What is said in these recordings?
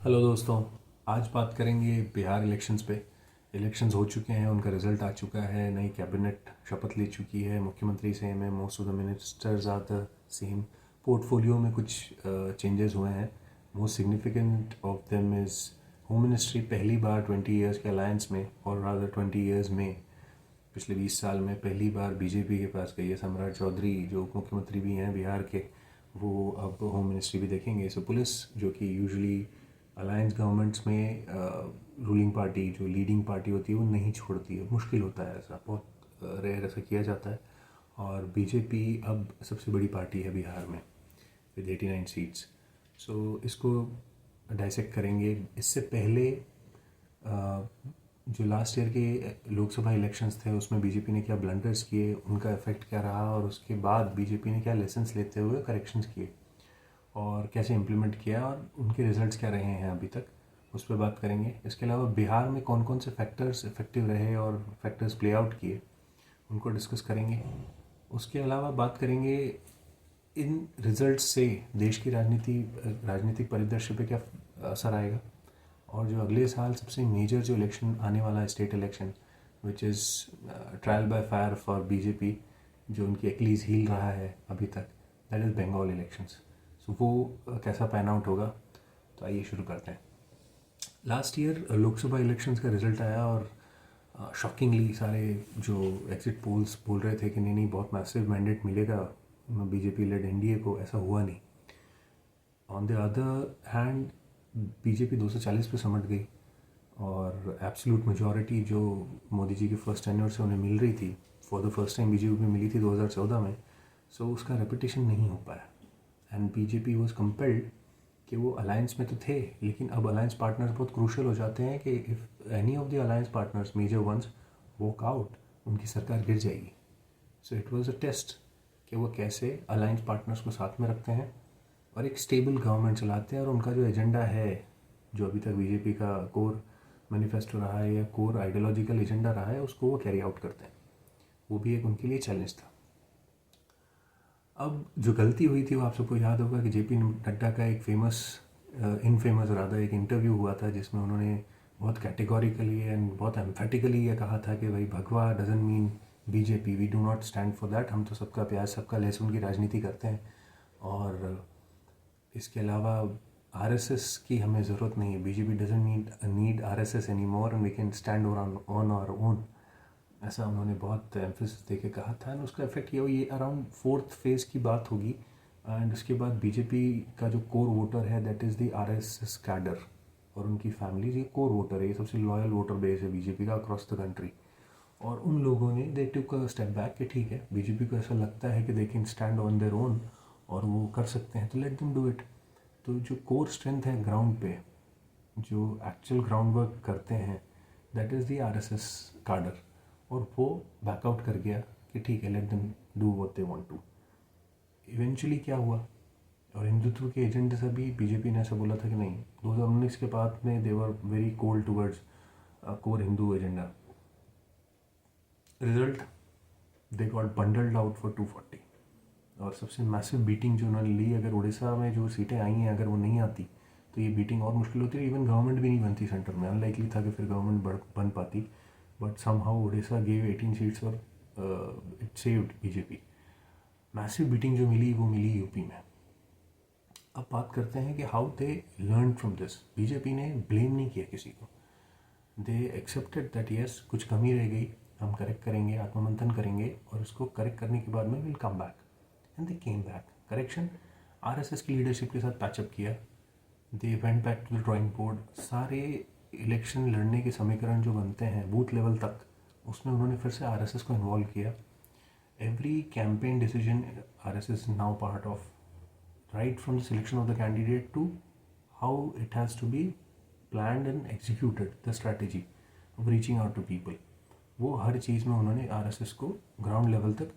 Hello दोस्तों, आज बात करेंगे बिहार इलेक्शंस पे। इलेक्शंस हो चुके हैं, उनका रिजल्ट आ चुका है, नई कैबिनेट शपथ ले चुकी है, मुख्यमंत्री सेम है, most of the ministers are the same. Portfolio में कुछ चेंजेस हुए हैं। Most significant of them is home ministry पहली बार 20 ईयर्स के अलायंस में, और रादर 20 ईयर्स में, पिछले 20 साल में पहली बार बीजेपी के पास गई है। सम्राट चौधरी जो उप मुख्यमंत्री भी हैं बिहार के, वो अब होम मिनिस्ट्री भी देखेंगे। सो पुलिस, जो कि यूजुअली अलायंस गवर्नमेंट्स में रूलिंग पार्टी जो लीडिंग पार्टी होती है वो नहीं छोड़ती है, मुश्किल होता है, ऐसा बहुत रेयर ऐसा किया जाता है। और बीजेपी अब सबसे बड़ी पार्टी है बिहार में विद 89 सीट्स। सो इसको डाइसेक्ट करेंगे। इससे पहले जो लास्ट ईयर के लोकसभा इलेक्शंस थे उसमें बीजेपी ने क्या ब्लंडर्स किए, उनका इफेक्ट क्या रहा, और उसके बाद बीजेपी ने क्या लेसन्स लेते हुए करेक्शंस किए और कैसे इम्प्लीमेंट किया, और उनके रिजल्ट्स क्या रहे हैं अभी तक, उस पर बात करेंगे। इसके अलावा बिहार में कौन कौन से फैक्टर्स इफेक्टिव रहे और फैक्टर्स प्ले आउट किए, उनको डिस्कस करेंगे। उसके अलावा बात करेंगे इन रिजल्ट्स से देश की राजनीतिक परिदृश्य पे क्या असर आएगा, और जो अगले साल सबसे मेजर जो इलेक्शन आने वाला है, state election, which is trial by fire for BJP, जो उनकी एक्लीज हील रहा है अभी तक, दैट इज़ बंगाल इलेक्शंस। सो वो कैसा पैन आउट होगा, तो आइए शुरू करते हैं। लास्ट ईयर लोकसभा इलेक्शंस का रिजल्ट आया और शॉकिंगली सारे जो एग्जिट पोल्स बोल रहे थे कि नहीं नहीं बहुत मैसिव मैंडेट मिलेगा बीजेपी लेड एनडीए को, ऐसा हुआ नहीं। On the other hand BJP 240 पे समझ गई, और एब्सोल्यूट मेजॉरिटी जो मोदी जी के फर्स्ट टेन्योर से उन्हें मिल रही थी, for the first time BJP में मिली थी 2014 में, सो उसका रेपिटेशन नहीं हो पाया। एंड बीजेपी वॉज कंपेल्ड कि वो अलायंस में तो थे, लेकिन अब अलायंस पार्टनर्स बहुत क्रूशल हो जाते हैं कि if any of the alliance partners major ones walk out, उनकी सरकार गिर जाएगी। So it was a test कि वो कैसे अलायंस पार्टनर्स को साथ में रखते हैं और एक स्टेबल गवर्नमेंट चलाते हैं, और उनका जो एजेंडा है, जो अभी तक बीजेपी का कोर मैनिफेस्टो रहा है या कोर आइडियोलॉजिकल एजेंडा रहा है, उसको वो कैरी आउट करते हैं। वो भी एक उनके लिए चैलेंज था। अब जो गलती हुई थी वो आप सबको याद होगा कि जेपी नड्डा का एक इनफेमस राधा एक इंटरव्यू हुआ था, जिसमें उन्होंने बहुत कैटेगोरिकली एंड बहुत एम्फेटिकली ये कहा था कि भाई भगवा doesn't mean BJP, we do not stand for that, हम तो सबका प्यार सबका लहसुन की राजनीति करते हैं, और इसके अलावा आरएसएस की हमें ज़रूरत नहीं है, BJP doesn't need RSS any more and we can stand on our own, ऐसा उन्होंने बहुत एम्फेसिस दे के कहा था। एंड उसका इफेक्ट ये अराउंड फोर्थ फेज़ की बात होगी। एंड उसके बाद बीजेपी का जो कोर वोटर है that is the RSS cadre, और उनकी फैमिली ये कोर वोटर है, ये सबसे लॉयल वोटर बेस है बीजेपी का अक्रॉस द कंट्री। और उन लोगों ने दे टुक अ स्टेप बैक कि ठीक है, बीजेपी को ऐसा लगता है कि they can stand on their own और वो कर सकते हैं, तो लेट देम डू इट। तो जो कोर स्ट्रेंथ है ग्राउंड पे, जो एक्चुअल ग्राउंड वर्क करते हैं, that is the RSS cadre, और वो बैकआउट कर गया कि ठीक है, let them do what they want to. Eventually क्या हुआ, और हिंदुत्व के एजेंडे से भी बीजेपी ने ऐसा बोला था कि नहीं, 2019 के बाद में they were very cold towards core Hindu agenda. Result, they got bundled out for 240, और सबसे मैसिव बीटिंग जो उन्होंने ली, अगर उड़ीसा में जो सीटें आई हैं अगर वो नहीं आती तो ये बीटिंग और मुश्किल होती है। इवन गवर्नमेंट भी नहीं बनती सेंटर में, अनलाइकली था कि फिर गवर्नमेंट बन पाती, but somehow Odisha gave 18 seats और it saved BJP. Massive beating जो मिली वो मिली यूपी में। अब बात करते हैं कि how they learn from this. BJP ने ब्लेम नहीं किया किसी को, दे एक्सेप्टेड दैट यस कुछ कमी रह गई, हम करेक्ट करेंगे, आत्ममंथन करेंगे, और उसको करेक्ट करने के बाद में will come back. And they came back. Correction RSS की लीडरशिप के साथ पैचअप किया, they went back to the drawing board. सारे इलेक्शन लड़ने के समीकरण जो बनते हैं बूथ लेवल तक, उसमें उन्होंने फिर से आरएसएस को इन्वॉल्व किया। Every campaign decision RSS is now part of, right from the selection of the candidate to how it has to be planned and executed the strategy of reaching out to people. वो हर चीज़ में उन्होंने RSS को ground level तक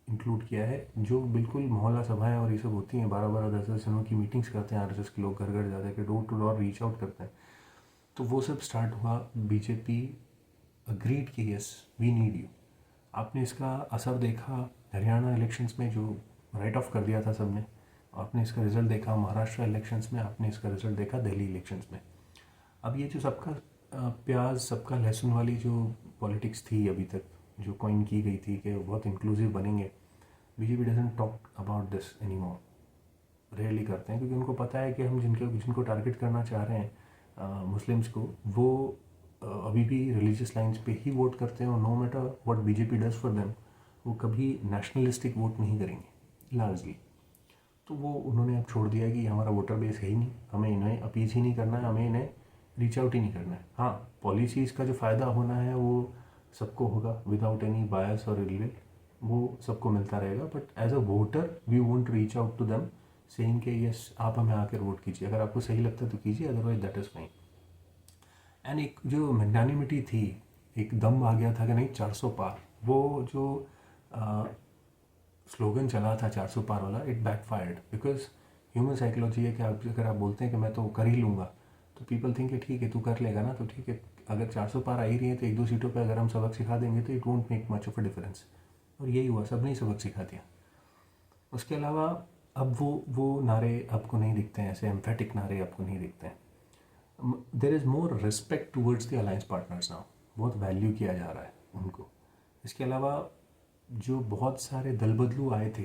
include किया है। जो बिल्कुल मोहल्ला सभाएं और ये सब होती हैं, 12-12 10-10 जनों की मीटिंग्स करते हैं आरएसएस के लोग, घर घर जाते हैं, door to door reach out करते हैं, तो वो सब स्टार्ट हुआ। बीजेपी अग्रीड कि यस वी नीड यू। आपने इसका असर देखा हरियाणा इलेक्शंस में, जो राइट ऑफ कर दिया था सबने, आपने इसका रिज़ल्ट देखा महाराष्ट्र इलेक्शंस में, आपने इसका रिज़ल्ट देखा दिल्ली इलेक्शंस में। अब ये जो सबका प्याज सबका लहसुन वाली जो पॉलिटिक्स थी अभी तक, जो कॉइन की गई थी कि बहुत इंक्लूसिव बनेंगे, BJP doesn't talk about this any more, rarely करते हैं, क्योंकि उनको पता है कि हम जिनको टारगेट करना चाह रहे हैं मुस्लिम्स को, वो अभी भी रिलीजियस लाइंस पे ही वोट करते हैं, और no matter what BJP does for them, वो कभी नेशनलिस्टिक वोट नहीं करेंगे लार्जली। तो वो उन्होंने अब छोड़ दिया कि हमारा वोटर बेस है ही नहीं, हमें इन्हें अपीज ही नहीं करना है, हमें इन्हें रीच आउट ही नहीं करना है। हाँ, पॉलिसीज़ का जो फ़ायदा होना है वो सबको होगा विदाउट एनी बायस और इल, वो सबको मिलता रहेगा, but as a voter we won't reach out to them saying कि यस आप हमें आकर वोट कीजिए, अगर आपको सही लगता है तो कीजिए, otherwise that is fine. And एक जो मैग्नानिमिटी थी, एक दम आ गया था कि नहीं 400 पार, वो जो स्लोगन चला था 400 पार वाला, it backfired, because human psychology है कि अगर आप बोलते हैं कि मैं तो कर ही लूँगा, तो पीपल थिंक है ठीक है तू कर लेगा ना, तो ठीक है, अगर 400 पार आ ही रही है तो एक दो सीटों पे अगर हम सबक सिखा देंगे तो it won't make much of a difference. और यही हुआ, सब ने सबक सिखा दिया। उसके अलावा अब वो नारे आपको नहीं दिखते हैं, ऐसे एम्फेटिक नारे आपको नहीं दिखते हैं। There is more respect towards the alliance partners now, बहुत वैल्यू किया जा रहा है उनको। इसके अलावा जो बहुत सारे दल बदलू आए थे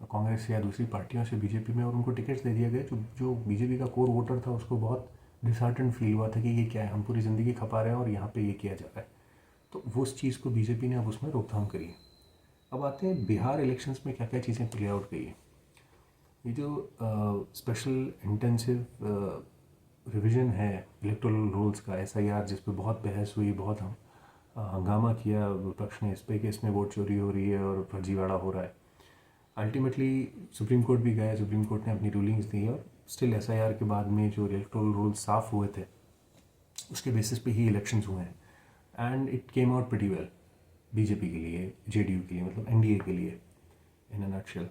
कांग्रेस या दूसरी पार्टियों से बीजेपी में, और उनको टिकट्स दे दिए गए, जो बीजेपी का कोर वोटर था उसको बहुत डिसहार्टन फील हुआ था कि ये क्या है, हम पूरी ज़िंदगी खपा रहे हैं और यहाँ पे ये किया जा रहा है। तो वो उस चीज़ को बीजेपी ने अब उसमें रोकथाम करी है। अब आते हैं बिहार इलेक्शंस में क्या क्या चीज़ें प्ले आउट गई है। ये जो स्पेशल इंटेंसिव रिवीजन है इलेक्टोरल रूल्स का, SIR, जिस पे बहुत बहस हुई, बहुत हंगामा किया विपक्ष ने इस पे कि इसमें वोट चोरी हो रही है और फर्जीवाड़ा हो रहा है। अल्टीमेटली सुप्रीम कोर्ट भी गया, सुप्रीम कोर्ट ने अपनी रूलिंग्स दी, और स्टिल SIR के बाद में जो इलेक्टोरल रूल्स साफ हुए थे उसके बेसिस पे ही इलेक्शंस हुए हैं, and it came out pretty well BJP के लिए, JDU के लिए, मतलब NDA के लिए इन अ नटशेल।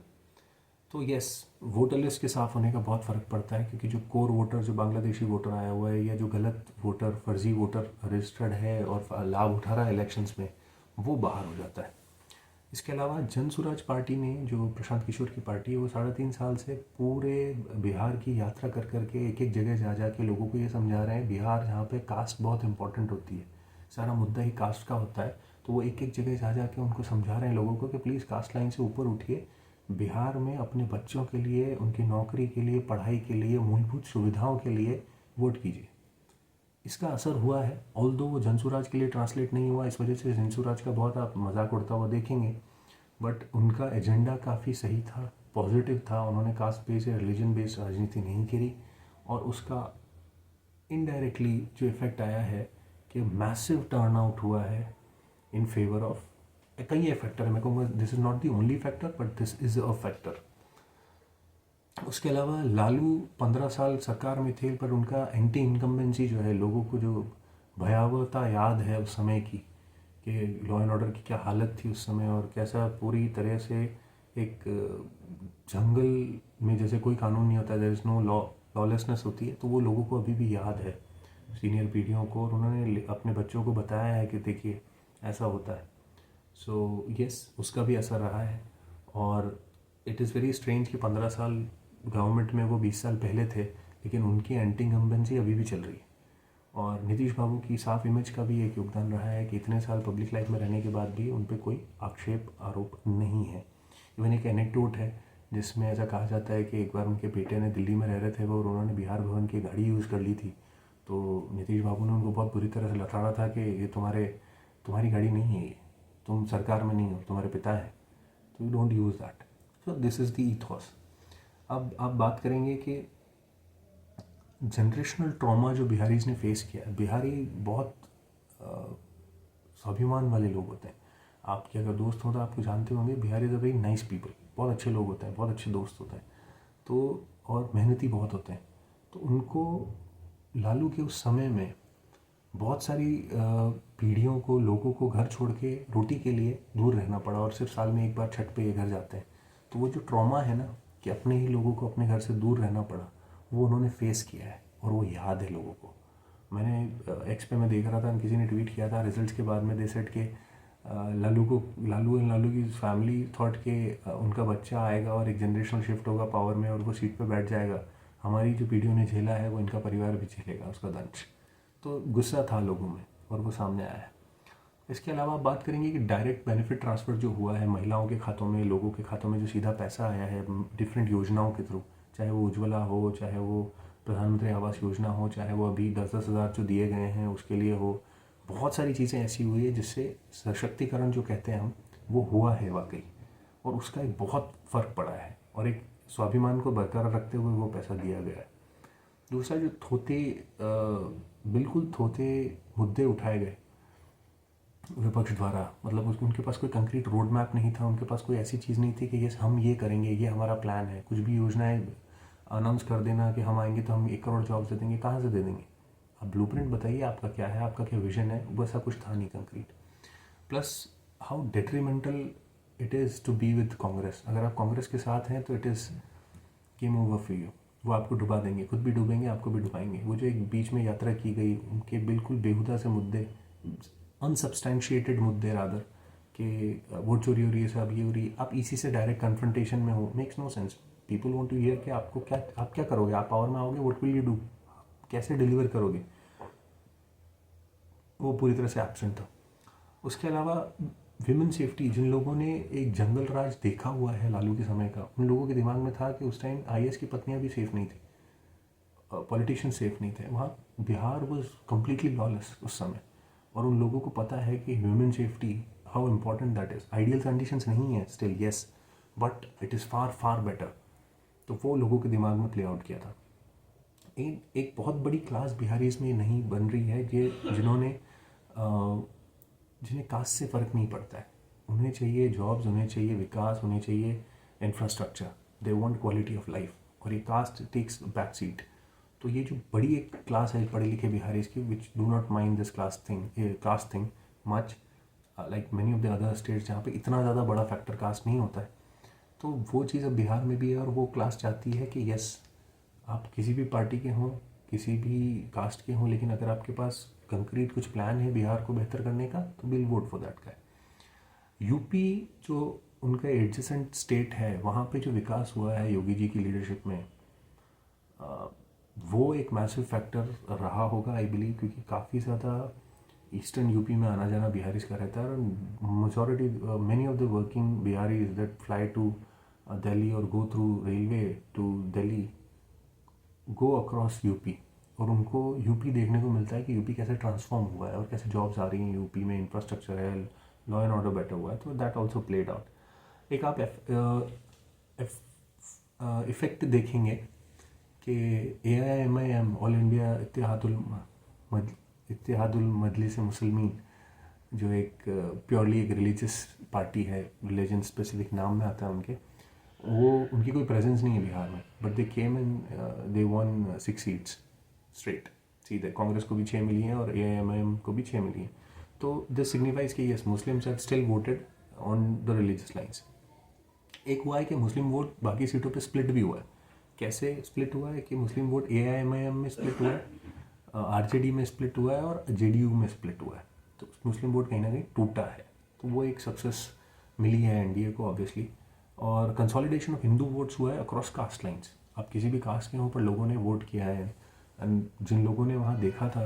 तो यस, वोटर लिस्ट के साफ होने का बहुत फ़र्क पड़ता है, क्योंकि जो कोर वोटर, जो बांग्लादेशी वोटर आया हुआ है, या जो गलत वोटर, फर्जी वोटर रजिस्टर्ड है और लाभ उठा रहा है इलेक्शंस में, वो बाहर हो जाता है। इसके अलावा जन सुराज पार्टी ने, जो प्रशांत किशोर की पार्टी है, वो 3.5 साल से पूरे बिहार की यात्रा कर करके एक एक जगह जा के लोगों को ये समझा रहे हैं, बिहार जहाँ पे कास्ट बहुत इंपॉर्टेंट होती है, सारा मुद्दा ही कास्ट का होता है, तो वो एक एक जगह जा के उनको समझा रहे हैं लोगों को कि प्लीज़ कास्ट लाइन से ऊपर उठिए, बिहार में अपने बच्चों के लिए, उनकी नौकरी के लिए, पढ़ाई के लिए, मूलभूत सुविधाओं के लिए वोट कीजिए। इसका असर हुआ है, ऑल्दो वो जनसुराज के लिए ट्रांसलेट नहीं हुआ, इस वजह से जनसुराज का बहुत आप मजाक उड़ता हुआ देखेंगे, बट उनका एजेंडा काफ़ी सही था, पॉजिटिव था, उन्होंने कास्ट बेस्ड या रिलीजन बेस्ड राजनीति नहीं करी, और उसका इनडायरेक्टली जो इफ़ेक्ट आया है कि मैसिव टर्नआउट हुआ है इन फेवर ऑफ, कई फैक्टर है, मैं कहूँगा this is not the only factor but this is a factor. उसके अलावा लालू 15 साल सरकार में थे, पर उनका एंटी इनकम्बेंसी जो है, लोगों को जो भयावहता याद है उस समय की, कि लॉ एंड ऑर्डर की क्या हालत थी उस समय, और कैसा पूरी तरह से एक जंगल में जैसे कोई कानून नहीं होता, देयर इज़ नो लॉलेसनेस होती है, तो वो लोगों को अभी भी याद है, सीनियर पीढ़ियों को, और उन्होंने अपने बच्चों को बताया है कि देखिए ऐसा होता है। सो यस, उसका भी असर रहा है, और इट इज़ वेरी स्ट्रेंज कि 15 साल गवर्नमेंट में वो 20 साल पहले थे, लेकिन उनकी एंटी इनकम्बेंसी अभी भी चल रही है। और नीतीश बाबू की साफ इमेज का भी एक योगदान रहा है कि इतने साल पब्लिक लाइफ में रहने के बाद भी उन पर कोई आक्षेप आरोप नहीं है। इवन एक एनेक्डोट है जिसमें ऐसा कहा जाता है कि एक बार उनके बेटे ने, दिल्ली में रह रहे थे वो, और उन्होंने बिहार भवन की गाड़ी यूज़ कर ली थी, तो नीतीश बाबू ने उनको बहुत बुरी तरह से लताड़ा था कि ये तुम्हारी गाड़ी नहीं है, ये तुम सरकार में नहीं हो, तुम्हारे पिता है, तो you don't use that. So this is the ईथॉस। अब आप बात करेंगे कि जनरेशनल ट्रॉमा जो बिहारीज ने फेस किया है, बिहारी बहुत स्वाभिमान वाले लोग होते हैं। आपके अगर दोस्त हो तो आपको जानते होंगे, Bihari is a very nice people, बहुत अच्छे लोग होते हैं, बहुत अच्छे दोस्त होते हैं, तो और मेहनती बहुत होते हैं। तो उनको लालू के उस समय में बहुत सारी पीढ़ियों को, लोगों को घर छोड़ के रोटी के लिए दूर रहना पड़ा, और सिर्फ साल में एक बार छठ पे ये घर जाते हैं। तो वो जो ट्रॉमा है ना, कि अपने ही लोगों को अपने घर से दूर रहना पड़ा, वो उन्होंने फेस किया है, और वो याद है लोगों को। मैंने एक्स पे मैं देख रहा था, किसी ने ट्वीट किया था रिजल्ट्स के बाद में, दे सेड के लालू की फैमिली थॉट के उनका बच्चा आएगा और एक जनरेशनल शिफ्ट होगा पावर में और वो सीट पे बैठ जाएगा, हमारी जो पीढ़ियों ने झेला है वो इनका परिवार भी झेलेगा उसका दंश। तो गुस्सा था लोगों में और वो सामने आया है। इसके अलावा आप बात करेंगे कि डायरेक्ट बेनिफिट ट्रांसफ़र जो हुआ है महिलाओं के खातों में, लोगों के खातों में जो सीधा पैसा आया है डिफरेंट योजनाओं के थ्रू, चाहे वो उज्ज्वला हो, चाहे वो प्रधानमंत्री आवास योजना हो, चाहे वो अभी 10-10 हज़ार जो दिए गए हैं उसके लिए हो, बहुत सारी चीज़ें ऐसी हुई है जिससे सशक्तिकरण जो कहते हैं हम वो हुआ है वाकई, और उसका एक बहुत फ़र्क पड़ा है और एक स्वाभिमान को बरकरार रखते हुए वो पैसा दिया गया है। दूसरा जो बिल्कुल थोथे मुद्दे उठाए गए विपक्ष द्वारा, मतलब उनके पास कोई कंक्रीट रोड मैप नहीं था, उनके पास कोई ऐसी चीज़ नहीं थी कि यस हम ये करेंगे, ये हमारा प्लान है। कुछ भी योजनाएं अनाउंस कर देना कि हम आएंगे तो हम 1 करोड़ जॉब्स दे देंगे, कहाँ से दे देंगे? आप ब्लूप्रिंट बताइए आपका क्या है, आपका क्या विजन है, वैसा कुछ था नहीं concrete. Plus how detrimental it is to be with Congress. अगर आप कांग्रेस के साथ हैं तो it is game over for you. वो आपको डुबा देंगे, खुद भी डूबेंगे, आपको भी डुबाएंगे। वो जो एक बीच में यात्रा की गई, उनके बिल्कुल बेहुदा से मुद्दे, अनसब्सटैंशिएटेड मुद्दे रादर, कि वोट चोरी हो रही है, सब ये हो रही है, आप इसी से डायरेक्ट कन्फ्रंटेशन में हो, makes no sense. People want to hear कि आपको क्या, आप क्या करोगे, आप पावर में आओगे, व्हाट विल यू डू, कैसे डिलीवर करोगे, वो पूरी तरह से एब्सेंट था। उसके अलावा विमेन सेफ्टी, जिन लोगों ने एक जंगल राज देखा हुआ है लालू के समय का, उन लोगों के दिमाग में था कि उस टाइम आईएएस की पत्नियां भी सेफ नहीं थी, पॉलिटिशियन सेफ नहीं थे वहाँ। बिहार वॉज कम्प्लीटली लॉलेस उस समय, और उन लोगों को पता है कि human safety how important that is. Ideal conditions नहीं है still, yes, but it is far far better. तो वो लोगों के दिमाग में प्ले आउट किया था। एक बहुत बड़ी क्लास बिहारी इसमें नहीं बन रही है, ये जिन्हें कास्ट से फ़र्क नहीं पड़ता है। उन्हें चाहिए जॉब्स, उन्हें चाहिए विकास, उन्हें चाहिए infrastructure, they want quality of life, और ये कास्ट टेक्स बैक सीट। तो ये जो बड़ी एक क्लास है पढ़े लिखे बिहारीज की, which do not mind this caste thing much, like many of the other states जहाँ पे इतना ज़्यादा बड़ा फैक्टर कास्ट नहीं होता है। तो वो चीज़ अब बिहार में भी है, और वो क्लास चाहती है कि यस आप किसी भी पार्टी के हों, किसी भी कास्ट के हों, लेकिन अगर आपके पास कंक्रीट कुछ प्लान है बिहार को बेहतर करने का, तो will vote for that guy. UP जो उनका एडजेसेंट स्टेट है, वहाँ पे जो विकास हुआ है योगी जी की लीडरशिप में, वो एक मैसिव फैक्टर रहा होगा आई बिलीव, क्योंकि काफ़ी ज़्यादा ईस्टर्न यूपी में आना जाना बिहारीज का रहता है, और majority many of the working Biharis that fly to Delhi और go through railway to Delhi go across UP, और उनको यूपी देखने को मिलता है कि यूपी कैसे ट्रांसफॉर्म हुआ है और कैसे जॉब्स आ रही हैं यूपी में, इंफ्रास्ट्रक्चर है, लॉ एंड ऑर्डर बेटर हुआ है, तो दैट ऑल्सो प्लेड आउट। एक आप इफेक्ट देखेंगे कि AIMIM, ऑल इंडिया इत्तेहादुल मजलिस मुसलमीन, जो एक प्योरली एक रिलीजियस पार्टी है, रिलीजन स्पेसिफिक नाम में आता है उनके, वो उनकी कोई प्रेजेंस नहीं है बिहार में, but they came and they one 6 seats straight सीधे। कांग्रेस को भी 6 मिली हैं और AIMIM को भी 6 मिली हैं। तो दिस सिग्निफाइज कि yes Muslims have still voted on the religious lines. एक हुआ है कि मुस्लिम वोट बाकी सीटों पे स्प्लिट भी हुआ है। कैसे स्प्लिट हुआ है कि मुस्लिम वोट AIMIM में स्प्लिट हुआ है, RJD में स्प्लिट हुआ है और JDU में स्प्लिट हुआ है। तो मुस्लिम वोट कहीं ना कहीं टूटा है, तो वो एक सक्सेस मिली है एनडीए को ऑब्वियसली। और कंसोलिडेशन ऑफ हिंदू वोट्स हुआ है अक्रॉस कास्ट लाइन्स। आप किसी भी कास्ट के हों पर लोगों ने वोट किया है, एंड जिन लोगों ने वहाँ देखा था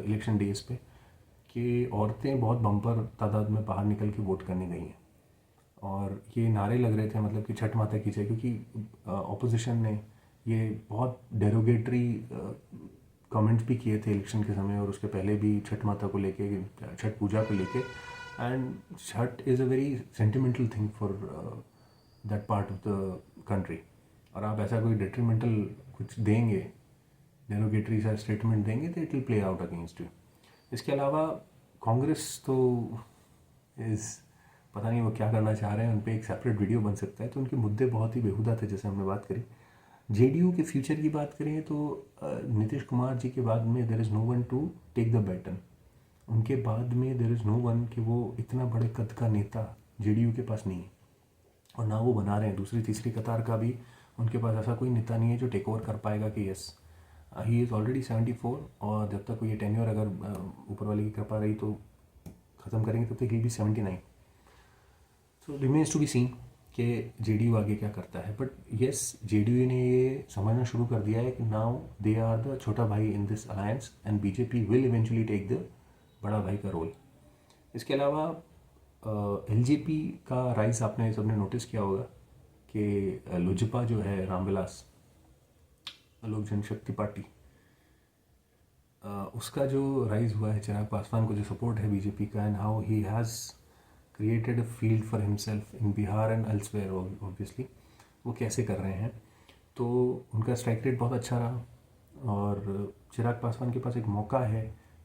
इलेक्शन डेज पे कि औरतें बहुत बम्पर तादाद में बाहर निकल के वोट करने गई हैं, और ये नारे लग रहे थे मतलब कि छठ माता की जय, क्योंकि ऑपोजिशन ने ये बहुत डेरोगेटरी कमेंट्स भी किए थे इलेक्शन के समय और उसके पहले भी छठ माता को लेके, छठ पूजा को लेके। And Chhath is a very sentimental thing for that part of the country, और आप ऐसा कोई डिट्रीमेंटल कुछ देंगे, डेरोगेटरी सा स्टेटमेंट देंगे, तो it will play out against you. इसके अलावा कांग्रेस तो पता नहीं वो क्या करना चाह रहे हैं, उन पर एक सेपरेट वीडियो बन सकता है। तो उनके मुद्दे बहुत ही बेहुदा थे जैसे हमने बात करी। JDU के फ्यूचर की बात करें तो नीतीश कुमार जी के बाद में there is no one to take the baton. उनके बाद में देयर इज़ नो वन कि वो इतना बड़े कद का नेता JDU के पास नहीं है, और ना वो बना रहे हैं। दूसरी तीसरी कतार का भी उनके पास ऐसा कोई नेता नहीं है जो टेक ओवर कर पाएगा कि यस ही इज़ ऑलरेडी 74, और जब तक ये टेन्योर अगर ऊपर वाले की कृपा रही तो ख़त्म करेंगे तब तक ही भी 79। सो रिमेन्स टू बी सीन कि JDU आगे क्या करता है। बट येस, JDU ने ये समझना शुरू कर दिया है कि नाउ दे आर द छोटा भाई in this alliance and BJP will eventually take the बड़ा भाई का रोल। इसके अलावा LJP का राइज आपने सबने नोटिस किया होगा कि लोजपा जो है, रामविलास लोक जनशक्ति पार्टी, उसका जो राइज हुआ है, चिराग पासवान को जो सपोर्ट है BJP का, and how he has created a field for himself in Bihar and elsewhere obviously, वो कैसे कर रहे हैं। तो उनका स्ट्राइक रेट बहुत अच्छा रहा और चिराग पासवान के पास एक मौका है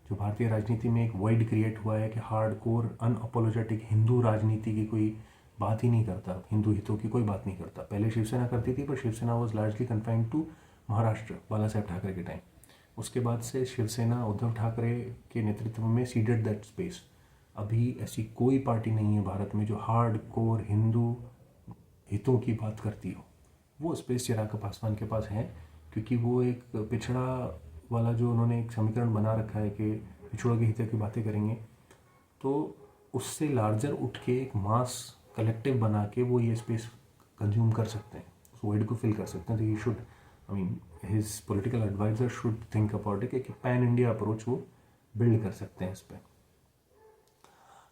जो भारतीय राजनीति में एक वॉइड क्रिएट हुआ है कि हार्डकोर अनअपोलोजेटिक हिंदू राजनीति की कोई बात ही नहीं करता, हिंदू हितों की कोई बात नहीं करता। पहले शिवसेना करती थी, पर Shiv Sena was largely confined to Maharashtra, Bala Saheb Thackeray के टाइम। उसके बाद से शिवसेना उद्धव ठाकरे के नेतृत्व में सीडेड दैट स्पेस। अभी ऐसी कोई पार्टी नहीं है भारत में जो हार्ड कोर हिंदू हितों की बात करती हो। वो स्पेस चिराग पासवान के पास है, क्योंकि वो एक पिछड़ा वाला जो उन्होंने एक समीकरण बना रखा है कि पिछड़ों के हितों की बातें करेंगे, तो उससे लार्जर उठ के एक मास कलेक्टिव बना के वो ये स्पेस कंज्यूम कर सकते हैं, उस वर्ड को फिल कर सकते हैं। तो ये should, I mean his political adviser should think about it कि पैन इंडिया अप्रोच वो बिल्ड कर सकते हैं इस पर।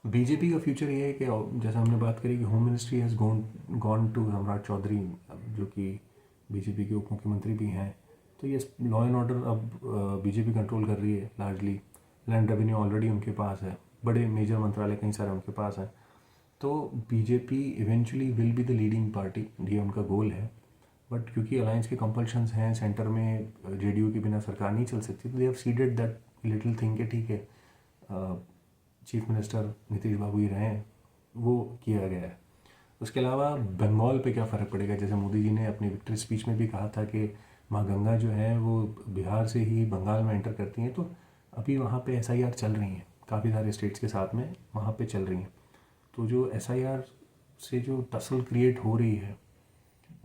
BJP का फ्यूचर ये है कि जैसा हमने बात करी कि home ministry has gone to Samrat Choudhary, जो कि BJP के उप मुख्यमंत्री भी हैं। तो ये लॉ एंड ऑर्डर अब BJP कंट्रोल कर रही है लार्जली। लैंड रेवेन्यू ऑलरेडी उनके पास है, बड़े मेजर मंत्रालय कई सारे उनके पास हैं। तो BJP eventually will be the leading party, ये उनका गोल है। बट क्योंकि अलायंस के कंपल्शंस हैं, सेंटर में JDU के बिना सरकार नहीं चल सकती, तो they have seeded that little thing के ठीक है, चीफ मिनिस्टर नीतीश बाबू ही रहे, वो किया गया है। उसके अलावा बंगाल पे क्या फ़र्क पड़ेगा, जैसे मोदी जी ने अपनी विक्ट्री स्पीच में भी कहा था कि माँ गंगा जो है वो बिहार से ही बंगाल में एंटर करती हैं। तो अभी वहाँ पे SIR चल रही हैं, काफ़ी सारे स्टेट्स के साथ में वहाँ पे चल रही हैं। तो जो SIR से जो टसल क्रिएट हो रही है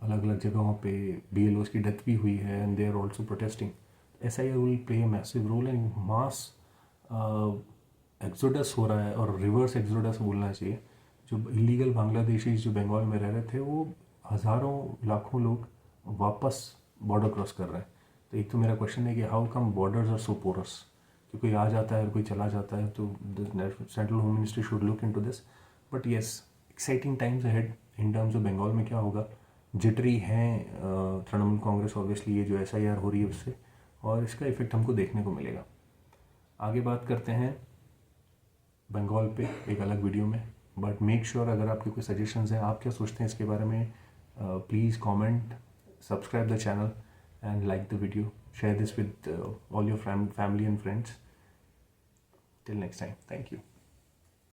अलग अलग जगहों पे, BLOs की डेथ भी हुई है and they are also protesting. SIR will play a massive role and mass exodus हो रहा है, और रिवर्स एक्सोडस बोलना चाहिए। जो इलीगल बांग्लादेशी जो बंगाल में रह रहे थे, वो हज़ारों लाखों लोग वापस बॉर्डर क्रॉस कर रहे हैं। तो एक तो मेरा क्वेश्चन है कि how come borders are so porous, कि कोई आ जाता है और कोई चला जाता है। तो central home ministry should look into this. But yes, exciting times ahead in terms of Bengal में क्या होगा। जिटरी हैं तृणमूल कांग्रेस ऑब्वियसली, ये जो SIR हो रही है उससे, और इसका इफेक्ट हमको देखने को मिलेगा। आगे बात करते हैं बंगाल पे एक अलग वीडियो में। बट मेक श्योर अगर आपके कोई सजेशंस हैं, आप क्या सोचते हैं इसके बारे में, please comment, subscribe the channel and like the video, share this with all your family and friends. Till next time, thank you.